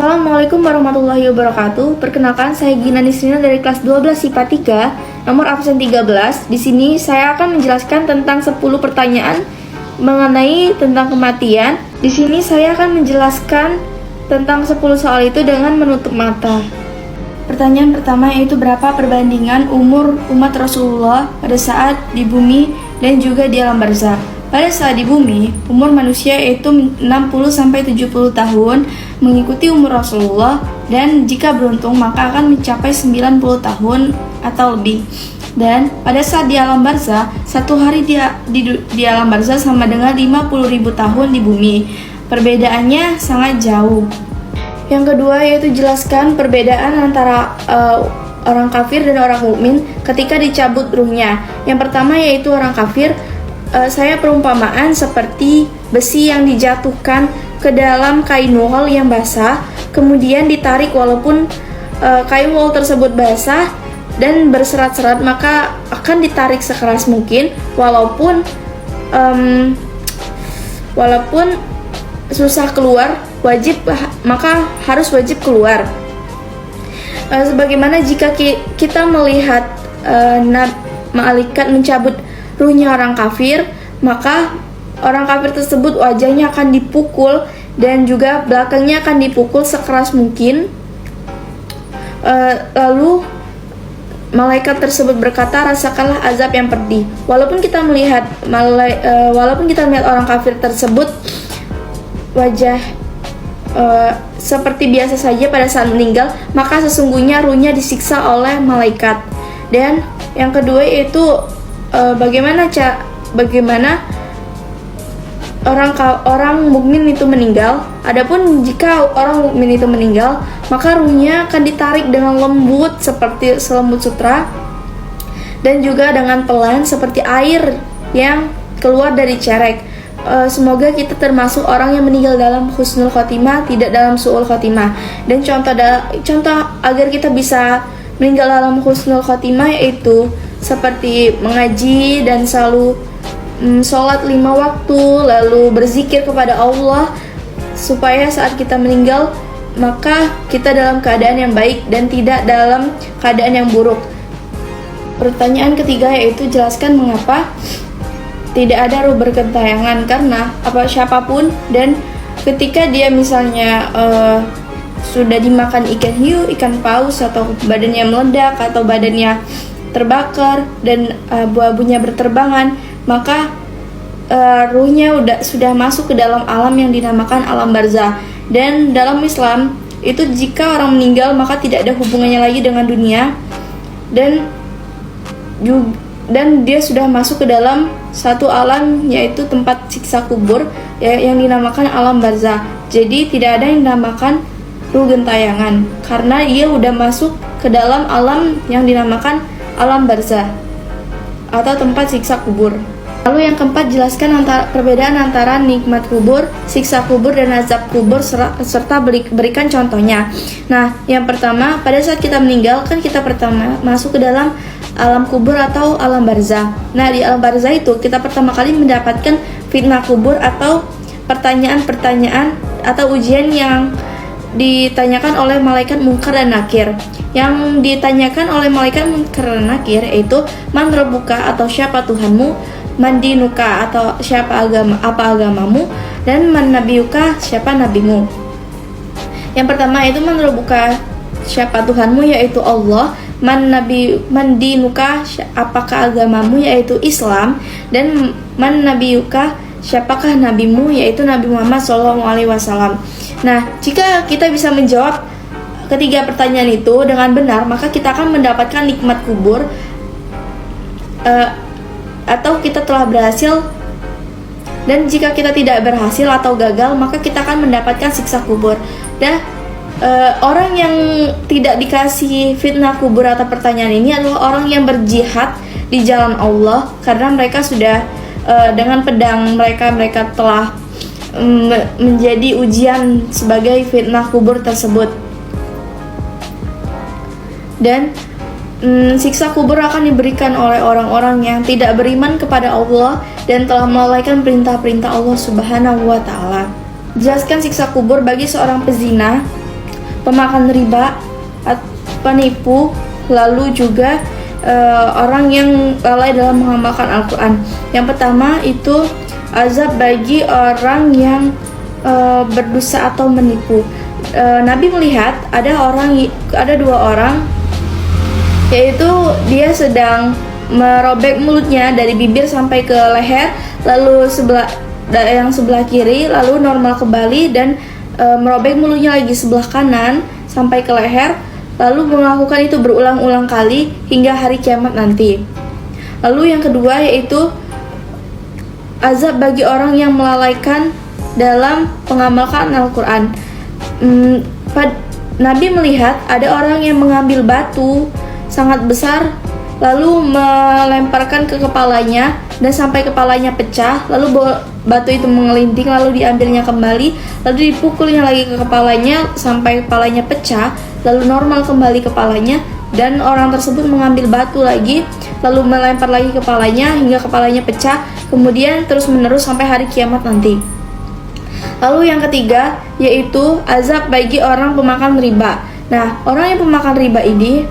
Assalamualaikum warahmatullahi wabarakatuh. Perkenalkan, saya Gina Nisrina dari kelas 12 IPA 3, nomor absen 13. Di sini saya akan menjelaskan tentang 10 pertanyaan mengenai tentang kematian. Di sini saya akan menjelaskan tentang 10 soal itu dengan menutup mata. Pertanyaan pertama yaitu berapa perbandingan umur umat Rasulullah pada saat di bumi dan juga di alam barzakh. Pada saat di bumi, umur manusia yaitu 60-70 tahun mengikuti umur Rasulullah, dan jika beruntung maka akan mencapai 90 tahun atau lebih. Dan pada saat di alam barzakh, satu hari di alam barzakh sama dengan 50.000 tahun di bumi. Perbedaannya sangat jauh. Yang kedua yaitu jelaskan perbedaan antara orang kafir dan orang mukmin ketika dicabut ruhnya. Yang pertama yaitu orang kafir, saya perumpamaan seperti besi yang dijatuhkan ke dalam kain wol yang basah, kemudian ditarik walaupun kain wol tersebut basah dan berserat-serat, maka akan ditarik sekeras mungkin walaupun susah keluar, maka harus wajib keluar. Sebagaimana jika kita melihat malaikat mencabut ruhnya orang kafir, maka orang kafir tersebut wajahnya akan dipukul dan juga belakangnya akan dipukul sekeras mungkin. Lalu malaikat tersebut berkata, rasakanlah azab yang pedih. Walaupun kita melihat orang kafir tersebut wajah seperti biasa saja pada saat meninggal, maka sesungguhnya ruhnya disiksa oleh malaikat. Dan yang kedua yaitu bagaimana orang mukmin itu meninggal. Adapun jika orang mukmin itu meninggal, maka ruhnya akan ditarik dengan lembut seperti selembut sutra, dan juga dengan pelan seperti air yang keluar dari cerek. Semoga kita termasuk orang yang meninggal dalam husnul khotimah, tidak dalam su'ul khotimah. Dan contoh agar kita bisa meninggal dalam husnul khotimah yaitu seperti mengaji dan selalu sholat 5 waktu, lalu berzikir kepada Allah, supaya saat kita meninggal maka kita dalam keadaan yang baik dan tidak dalam keadaan yang buruk. Pertanyaan ketiga yaitu jelaskan mengapa tidak ada ruh bergentayangan. Karena siapapun, dan ketika dia misalnya sudah dimakan ikan hiu, ikan paus, atau badannya meledak atau badannya terbakar dan abu-abunya berterbangan, maka ruhnya sudah masuk ke dalam alam yang dinamakan alam barzakh. Dan dalam Islam itu jika orang meninggal maka tidak ada hubungannya lagi dengan dunia, dan dia sudah masuk ke dalam satu alam yaitu tempat siksa kubur yang dinamakan alam barzakh. Jadi tidak ada yang dinamakan ruh gentayangan karena ia sudah masuk ke dalam alam yang dinamakan alam barzakh atau tempat siksa kubur. Lalu yang keempat, jelaskan perbedaan antara nikmat kubur, siksa kubur, dan azab kubur serta berikan contohnya. Nah, yang pertama, pada saat kita meninggal kan kita pertama masuk ke dalam alam kubur atau alam barzakh. Nah, di alam barzakh itu kita pertama kali mendapatkan fitnah kubur atau pertanyaan-pertanyaan atau ujian yang ditanyakan oleh malaikat Munkar dan Nakir. Yang ditanyakan oleh malaikat Munkar dan Nakir yaitu man rabbuka atau siapa Tuhanmu, man dinuka atau apa agamamu, dan man nabiyuka siapa nabimu. Yang pertama itu man rabbuka siapa Tuhanmu yaitu Allah, man dinuka apakah agamamu yaitu Islam, dan man nabiyuka siapakah nabimu yaitu Nabi Muhammad SAW. Nah, jika kita bisa menjawab ketiga pertanyaan itu dengan benar, maka kita akan mendapatkan nikmat kubur, atau kita telah berhasil. Dan jika kita tidak berhasil atau gagal, maka kita akan mendapatkan siksa kubur. Dan orang yang tidak dikasih fitnah kubur atau pertanyaan ini adalah orang yang berjihad di jalan Allah, karena mereka sudah dengan pedang mereka telah menjadi ujian sebagai fitnah kubur tersebut. Dan siksa kubur akan diberikan oleh orang-orang yang tidak beriman kepada Allah dan telah melalaikan perintah-perintah Allah Subhanahu wa Ta'ala. Jelaskan siksa kubur bagi seorang pezina. pemakan riba, penipu, lalu juga orang yang lalai dalam mengamalkan Al-Quran. Yang pertama itu azab bagi orang yang berdosa atau menipu. Nabi melihat ada dua orang, yaitu dia sedang merobek mulutnya dari bibir sampai ke leher, lalu yang sebelah kiri lalu normal kembali, dan merobek mulutnya lagi sebelah kanan sampai ke leher, lalu melakukan itu berulang-ulang kali hingga hari kiamat nanti. Lalu yang kedua yaitu azab bagi orang yang melalaikan dalam mengamalkan Al-Quran. Nabi melihat ada orang yang mengambil batu sangat besar lalu melemparkan ke kepalanya dan sampai kepalanya pecah, lalu batu itu mengelinting, lalu diambilnya kembali, lalu dipukulnya lagi ke kepalanya sampai kepalanya pecah, lalu normal kembali kepalanya, dan orang tersebut mengambil batu lagi lalu melempar lagi kepalanya hingga kepalanya pecah, kemudian terus menerus sampai hari kiamat nanti. Lalu yang ketiga yaitu azab bagi orang pemakan riba. Nah, orang yang pemakan riba ini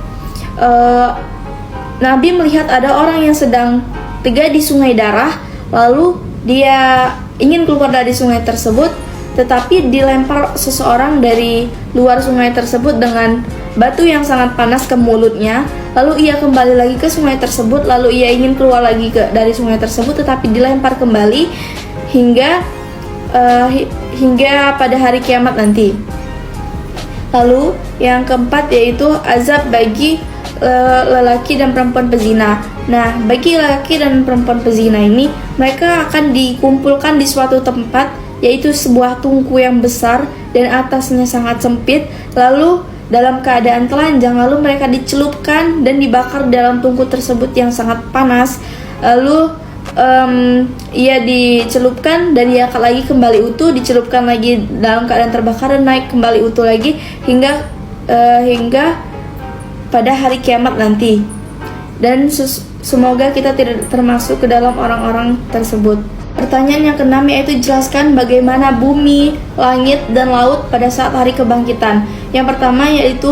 Nabi melihat ada orang yang sedang tegak di sungai darah, lalu dia ingin keluar dari sungai tersebut, tetapi dilempar seseorang dari luar sungai tersebut dengan batu yang sangat panas ke mulutnya. Lalu ia kembali lagi ke sungai tersebut, lalu ia ingin keluar lagi dari sungai tersebut, tetapi dilempar kembali hingga pada hari kiamat nanti. Lalu yang keempat yaitu azab bagi lelaki dan perempuan pezina. Nah, bagi lelaki dan perempuan pezina ini, mereka akan dikumpulkan di suatu tempat, yaitu sebuah tungku yang besar dan atasnya sangat sempit, lalu dalam keadaan telanjang, lalu mereka dicelupkan dan dibakar dalam tungku tersebut yang sangat panas. Lalu ia dicelupkan dan ia lagi kembali utuh, dicelupkan lagi dalam keadaan terbakar dan naik kembali utuh lagi hingga pada hari kiamat nanti. Dan semoga kita tidak termasuk ke dalam orang-orang tersebut. Pertanyaan yang keenam yaitu jelaskan bagaimana bumi, langit, dan laut pada saat hari kebangkitan. Yang pertama yaitu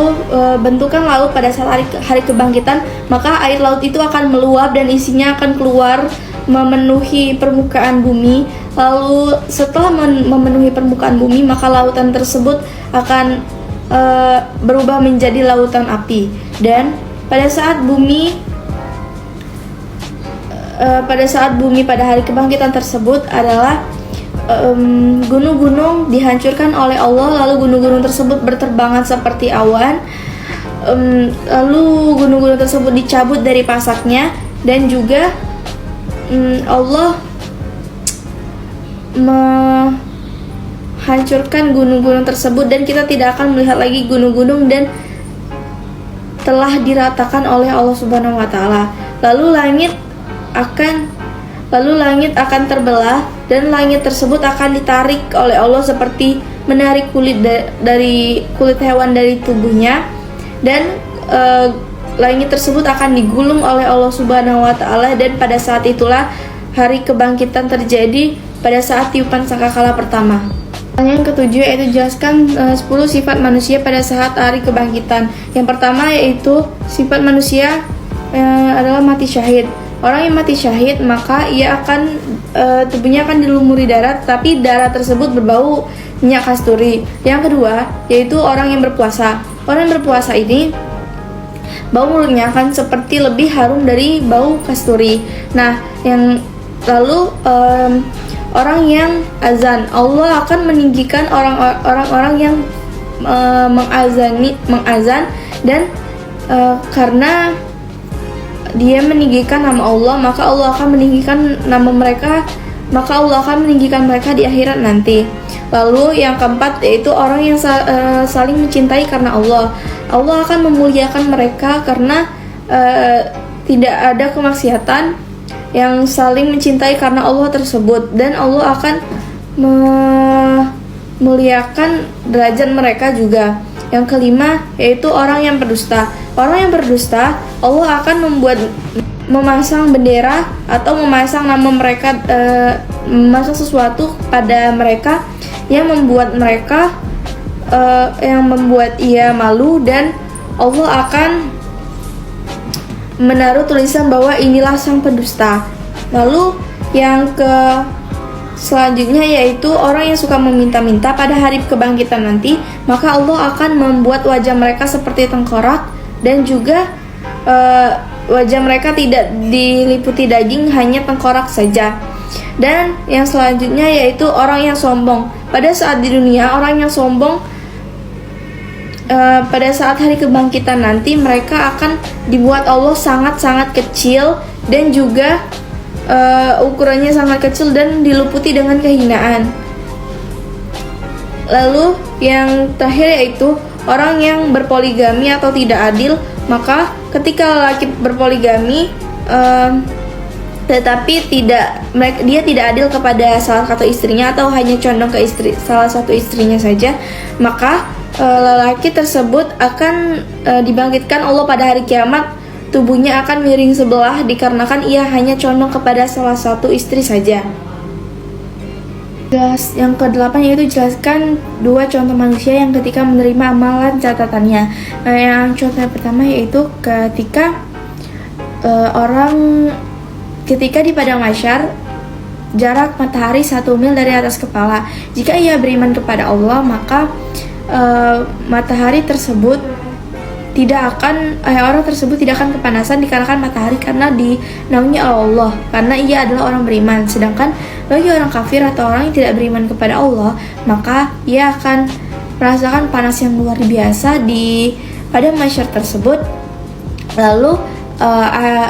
bentukan laut pada saat hari kebangkitan, maka air laut itu akan meluap dan isinya akan keluar memenuhi permukaan bumi. Lalu setelah memenuhi permukaan bumi, maka lautan tersebut akan berubah menjadi lautan api. Dan pada saat bumi pada hari kebangkitan tersebut adalah gunung-gunung dihancurkan oleh Allah, lalu gunung-gunung tersebut berterbangan seperti awan, lalu gunung-gunung tersebut dicabut dari pasaknya, dan juga Allah hancurkan gunung-gunung tersebut, dan kita tidak akan melihat lagi gunung-gunung dan telah diratakan oleh Allah Subhanahu wa taala. Lalu langit akan terbelah dan langit tersebut akan ditarik oleh Allah seperti menarik kulit dari kulit hewan dari tubuhnya, dan langit tersebut akan digulung oleh Allah Subhanahu wa taala, dan pada saat itulah hari kebangkitan terjadi pada saat tiupan sangkakala pertama. Yang ketujuh yaitu jelaskan 10 sifat manusia pada saat hari kebangkitan. Yang pertama yaitu sifat manusia adalah mati syahid. Orang yang mati syahid maka ia akan tubuhnya akan dilumuri darah, tapi darah tersebut berbau minyak kasturi. Yang kedua yaitu orang yang berpuasa. Orang yang berpuasa ini bau mulutnya akan seperti lebih harum dari bau kasturi. Nah, yang lalu orang yang azan, Allah akan meninggikan orang-orang yang mengazan, dan karena dia meninggikan nama Allah, maka Allah akan meninggikan mereka di akhirat nanti. Lalu yang keempat yaitu orang yang saling mencintai karena Allah. Allah akan memuliakan mereka karena tidak ada kemaksiatan, yang saling mencintai karena Allah tersebut, dan Allah akan memuliakan derajat mereka juga. Yang kelima yaitu orang yang berdusta. Orang yang berdusta, Allah akan memasang bendera atau memasang nama mereka, memasang sesuatu pada mereka yang membuat mereka yang membuat ia malu, dan Allah akan menaruh tulisan bahwa inilah sang pendusta. Lalu yang selanjutnya yaitu orang yang suka meminta-minta pada hari kebangkitan nanti, maka Allah akan membuat wajah mereka seperti tengkorak, dan juga wajah mereka tidak diliputi daging, hanya tengkorak saja. Dan yang selanjutnya yaitu orang yang sombong. Pada saat di dunia, orang yang sombong pada saat hari kebangkitan nanti, mereka akan dibuat Allah sangat-sangat kecil, dan juga ukurannya sangat kecil dan diliputi dengan kehinaan. Lalu yang terakhir yaitu orang yang berpoligami atau tidak adil. Maka ketika lelaki berpoligami tetapi dia tidak adil kepada salah satu istrinya, atau hanya condong ke salah satu istrinya saja, maka lelaki tersebut akan dibangkitkan Allah pada hari kiamat. Tubuhnya akan miring sebelah dikarenakan ia hanya condong kepada salah satu istri saja. Yang ke-8 yaitu jelaskan 2 contoh manusia yang ketika menerima amalan catatannya. Yang contoh yang pertama yaitu ketika di padang mahsyar, jarak matahari 1 mil dari atas kepala. Jika ia beriman kepada Allah, maka matahari tersebut orang tersebut tidak akan kepanasan dikarenakan matahari, karena dinaungi Allah, karena ia adalah orang beriman. Sedangkan bagi orang kafir atau orang yang tidak beriman kepada Allah, maka ia akan merasakan panas yang luar biasa pada mahsyar tersebut. Lalu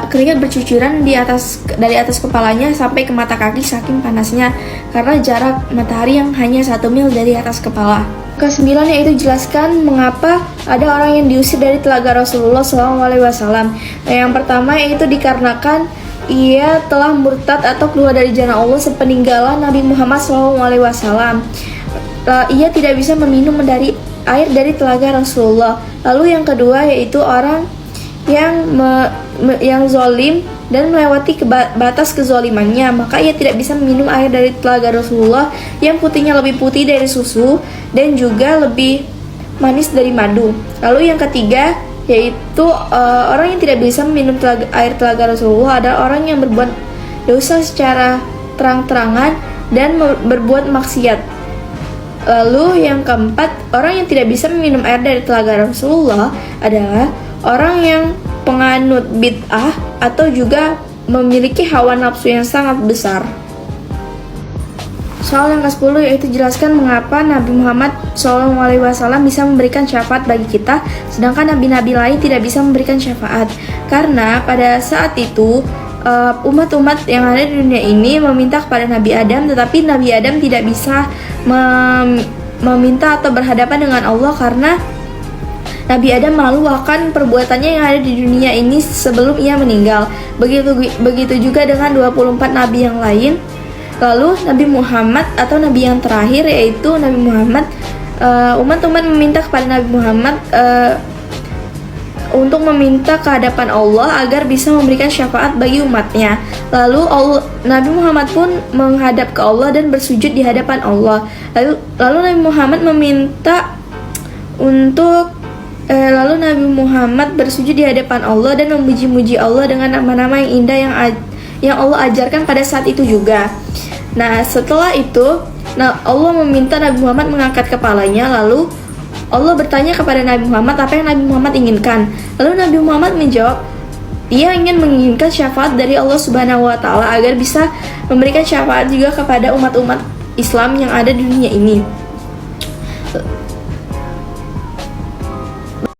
keringat bercucuran dari atas kepalanya sampai ke mata kaki saking panasnya, karena jarak matahari yang hanya 1 mil dari atas kepala. Ke-9 yaitu jelaskan mengapa ada orang yang diusir dari telaga Rasulullah SAW. Yang pertama yaitu dikarenakan ia telah murtad atau keluar dari jalan Allah sepeninggalan Nabi Muhammad SAW. Ia tidak bisa meminum dari air dari telaga Rasulullah. Lalu yang kedua yaitu orang yang zalim dan melewati batas kezalimannya, maka ia tidak bisa meminum air dari telaga Rasulullah yang putihnya lebih putih dari susu dan juga lebih manis dari madu. Lalu yang ketiga yaitu orang yang tidak bisa meminum air telaga Rasulullah adalah orang yang berbuat dosa secara terang-terangan dan berbuat maksiat. Lalu yang keempat, orang yang tidak bisa meminum air dari telaga Rasulullah adalah orang yang penganut bid'ah atau juga memiliki hawa nafsu yang sangat besar. Soal yang ke-10 yaitu jelaskan mengapa Nabi Muhammad SAW bisa memberikan syafaat bagi kita, sedangkan nabi-nabi lain tidak bisa memberikan syafaat. Karena pada saat itu umat-umat yang ada di dunia ini meminta kepada Nabi Adam, tetapi Nabi Adam tidak bisa meminta atau berhadapan dengan Allah karena Nabi Adam malu akan perbuatannya yang ada di dunia ini sebelum ia meninggal. Begitu juga dengan 24 nabi yang lain. Lalu Nabi Muhammad atau nabi yang terakhir yaitu Nabi Muhammad, umat-umat meminta kepada Nabi Muhammad untuk meminta ke hadapan Allah agar bisa memberikan syafaat bagi umatnya. Lalu Nabi Muhammad pun menghadap ke Allah dan bersujud di hadapan Allah. Lalu Nabi Muhammad meminta Lalu Nabi Muhammad bersujud di hadapan Allah dan memuji-muji Allah dengan nama-nama yang indah yang Allah ajarkan pada saat itu juga. Nah, setelah itu Allah meminta Nabi Muhammad mengangkat kepalanya, lalu Allah bertanya kepada Nabi Muhammad apa yang Nabi Muhammad inginkan. Lalu Nabi Muhammad menjawab, ia ingin menginginkan syafaat dari Allah Subhanahu wa Ta'ala agar bisa memberikan syafaat juga kepada umat-umat Islam yang ada di dunia ini.